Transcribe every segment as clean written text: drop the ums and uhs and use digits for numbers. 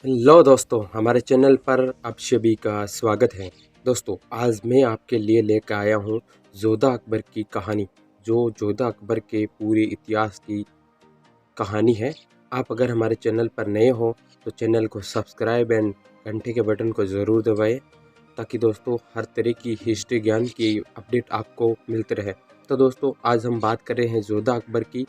Hello दोस्तों, हमारे channel पर आप सभी का स्वागत है। दोस्तों, आज मैं आपके लिए लेकर आया हूँ जोधा अकबर की कहानी, जो जोधा अकबर के पूरे इतिहास की कहानी है। आप अगर हमारे चैनल पर नए हो तो चैनल को सब्सक्राइब एंड घंटे के बटन को ज़रूर दबाएं, ताकि दोस्तों हर तरह की हिस्ट्री ज्ञान की अपडेट आपको मिलते रहे। तो दोस्तों, आज हम बात कर रहे हैं जोधा अकबर की।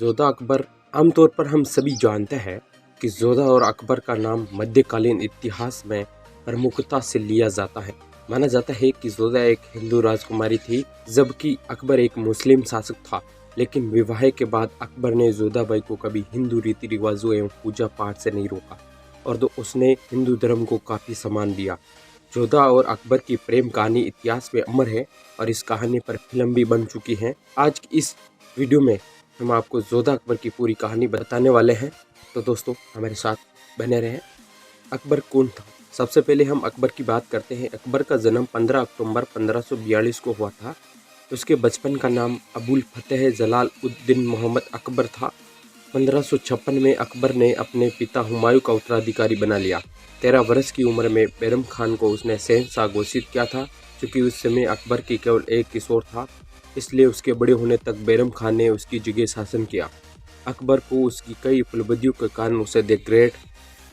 जोधा अकबर, आमतौर पर हम सभी जानते हैं कि जोधा और अकबर का नाम मध्यकालीन इतिहास में प्रमुखता से लिया जाता है। माना जाता है कि जोधा एक हिंदू राजकुमारी थी, जबकि अकबर एक मुस्लिम शासक था। लेकिन विवाह के बाद अकबर ने जोधाबाई को कभी हिंदू रीति रिवाजों एवं पूजा पाठ से नहीं रोका, और तो उसने हिंदू धर्म को काफी सम्मान दिया। जोधा और अकबर की प्रेम कहानी इतिहास में अमर है और इस कहानी पर फिल्म भी बन चुकी है। आज की इस वीडियो में हम आपको जोधा अकबर की पूरी कहानी बताने वाले हैं, तो दोस्तों हमारे साथ बने रहें। अकबर कौन था? सबसे पहले हम अकबर की बात करते हैं। अकबर का जन्म 15 अक्टूबर 1542 को हुआ था। उसके बचपन का नाम अबुल फतेह जलाल उद्दीन मोहम्मद अकबर था। 1556 में अकबर ने अपने पिता हुमायूं का उत्तराधिकारी बना लिया। 13 वर्ष की उम्र में बैरम खान को उसने शहंशाह घोषित किया था। क्योंकि उस समय अकबर की केवल एक किशोर था, इसलिए उसके बड़े होने तक बैरम खान ने उसकी जगह शासन किया। अकबर को उसकी कई उपलब्धियों के कारण उसे द ग्रेट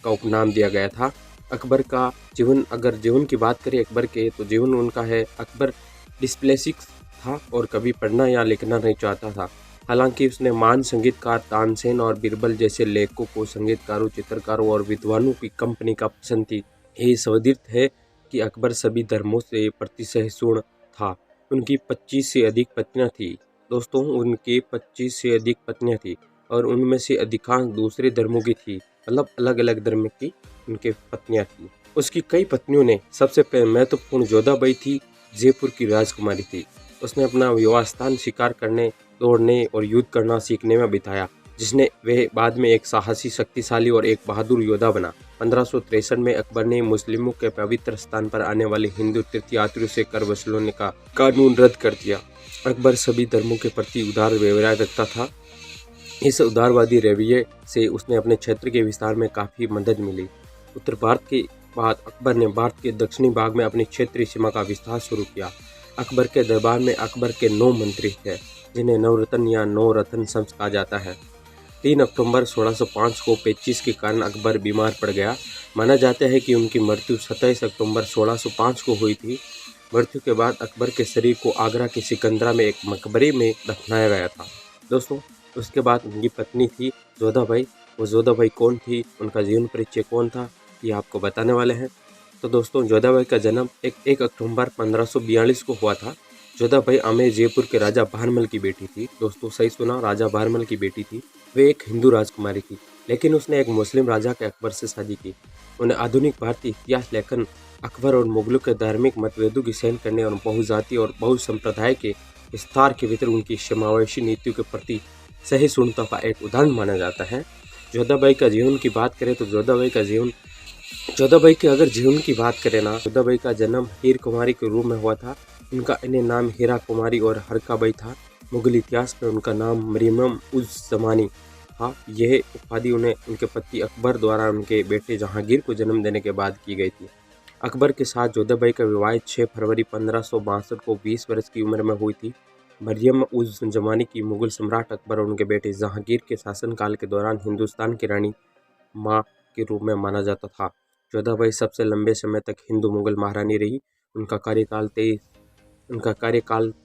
का उपनाम दिया गया था। अकबर का जीवन, अगर जीवन की बात करें अकबर के, तो जीवन उनका है, अकबर डिस्प्लेसिक था और कभी पढ़ना या लिखना नहीं चाहता था। हालांकि उसने महान संगीतकार तानसेन और बीरबल जैसे लेखकों को संगीतकारों, चित्रकारों और विद्वानों की कंपनी का पसंद थी। यही संदिग्ध है कि अकबर सभी धर्मों से प्रतिसहिष्णु था। उनकी 25 से अधिक पत्नियां थी। दोस्तों, उनके 25 से अधिक पत्नियां थी और उनमें से अधिकांश दूसरे धर्मों की थी, मतलब अलग अलग धर्म की उनके पत्नियां थी। उसकी कई पत्नियों ने सबसे महत्वपूर्ण जोधाबाई थी, जयपुर की राजकुमारी थी। उसने अपना विवाह स्थान शिकार करने, दौड़ने और युद्ध करना सीखने में बिताया, जिसने वह बाद में एक साहसी, शक्तिशाली और एक बहादुर योद्धा बना। 1563 में अकबर ने मुस्लिमों के पवित्र स्थान पर आने वाले हिंदू तीर्थयात्रियों से कर वसूलने का कानून रद्द कर दिया। अकबर सभी धर्मों के प्रति उदार व्यवहार रखता था। इस उदारवादी रवैये से उसने अपने क्षेत्र के विस्तार में काफ़ी मदद मिली। उत्तर भारत के बाद अकबर ने भारत के दक्षिणी भाग में अपनी क्षेत्रीय सीमा का विस्तार शुरू किया। अकबर के दरबार में अकबर के 9 मंत्री थे, जिन्हें नवरत्न या 9 रत्न शम्स कहा जाता है। 3 अक्टूबर 1605 को पेचिश के कारण अकबर बीमार पड़ गया। माना जाता है कि उनकी मृत्यु 27 अक्टूबर 1605 को हुई थी। मृत्यु के बाद अकबर के शरीर को आगरा के सिकंदरा में एक मकबरे में दफनाया गया था। दोस्तों, उसके बाद उनकी पत्नी थी जोधाबाई। वो जोधाबाई कौन थी, उनका जीवन परिचय कौन था, ये आपको बताने वाले हैं। तो दोस्तों, जोधाबाई का जन्म 1 अक्टूबर 1542 को हुआ था। जोधाबाई आमेर जयपुर के राजा भारमल की बेटी थी। दोस्तों, सही सुना, राजा भारमल की बेटी थी। वे एक हिंदू राजकुमारी थी, लेकिन उसने एक मुस्लिम राजा के अकबर से शादी की। उन्हें आधुनिक भारतीय इतिहास लेखन अकबर और मुगलों के धार्मिक मतभेदों की सहन करने और बहुजाति और बहुसंप्रदाय के विस्तार के भीतर उनकी समावेशी नीतियों के प्रति सहिष्णुता का एक उदाहरण माना जाता है। जोधाबाई का जीवन की बात करें तो जोधाबाई के अगर जीवन की बात करें ना, जोधाबाई का जन्म हीर कुमारी के रूप में हुआ था। उनका अन्य नाम हीरा कुमारी और हरकाबाई था। मुगल इतिहास में उनका नाम मरियम उज जमानी था। यह उपाधि उन्हें उनके पति अकबर द्वारा उनके बेटे जहांगीर को जन्म देने के बाद की गई थी। अकबर के साथ जोधाबाई का विवाह 6 फरवरी 1562 को 20 वर्ष की उम्र में हुई थी। मरियम उज जमानी की मुगल सम्राट अकबर और उनके बेटे जहांगीर के शासनकाल के दौरान हिंदुस्तान की रानी माँ के रूप में माना जाता था। जोधाबाई सबसे लंबे समय तक हिंदू मुगल महारानी रही। उनका कार्यकाल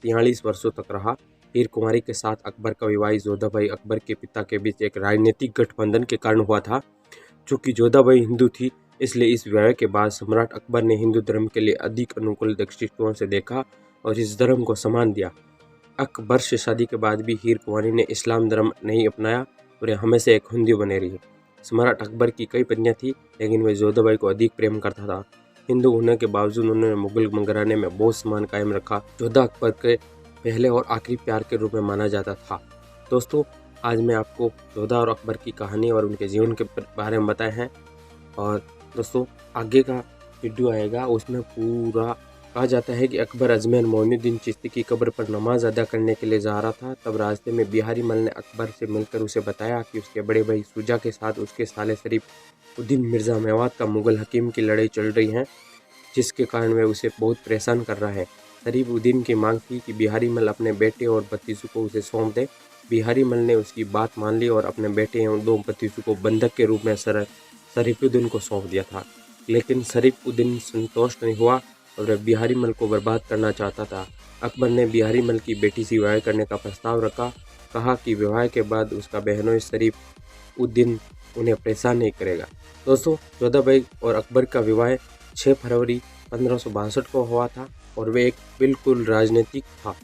43 वर्षों तक रहा। हीर कुमारी के साथ अकबर का विवाह जोधाबाई अकबर के पिता के बीच एक राजनीतिक गठबंधन के कारण हुआ था। चूंकि जोधाबाई हिंदू थी, इसलिए इस विवाह के बाद सम्राट अकबर ने हिंदू धर्म के लिए अधिक अनुकूल दृष्टिकोण से देखा और इस धर्म को सम्मान दिया। अकबर से शादी के बाद भी हीर कुंवारी ने इस्लाम धर्म नहीं अपनाया और हमेशा एक हिंदू बने रही। सम्राट अकबर की कई पत्नियां थी, लेकिन वह जोधाबाई को अधिक प्रेम करता था। हिंदू होने के बावजूद उन्होंने मुगल घराने में बहुत सम्मान कायम रखा। जोधा अकबर के पहले और आखिरी प्यार के रूप में माना जाता था। दोस्तों, आज मैं आपको जोधा और अकबर की कहानी और उनके जीवन के बारे में बताए हैं। और दोस्तों, आगे का वीडियो आएगा, उसमें पूरा कहा जाता है कि अकबर अजमेर मोइनुद्दीन चिश्ती की कब्र पर नमाज अदा करने के लिए जा रहा था। तब रास्ते में बिहारी मल ने अकबर से मिलकर उसे बताया कि उसके बड़े भाई शुजा के साथ उसके साले शरीफ उद्दीन मिर्ज़ा मेवात का मुगल हकीम की लड़ाई चल रही है, जिसके कारण वह उसे बहुत परेशान कर रहा है। शरीफ उद्दीन की मांग थी कि बिहारी मल अपने बेटे और भतीजों को उसे सौंप दे। बिहारी मल ने उसकी बात मान ली और अपने बेटे एवं 2 भतीजों को बंधक के रूप में शरीफुद्दीन को सौंप दिया था। लेकिन शरीफुद्दीन संतुष्ट नहीं हुआ और वह बिहारी मल को बर्बाद करना चाहता था। अकबर ने बिहारी मल की बेटी से विवाह करने का प्रस्ताव रखा। कहा कि विवाह के बाद उसका बहनोई शरीफ उद्दीन उन्हें परेशान नहीं करेगा। दोस्तों, जोधा बेग और अकबर का विवाह 6 फरवरी 1562 को हुआ था और वे एक बिल्कुल राजनीतिक था।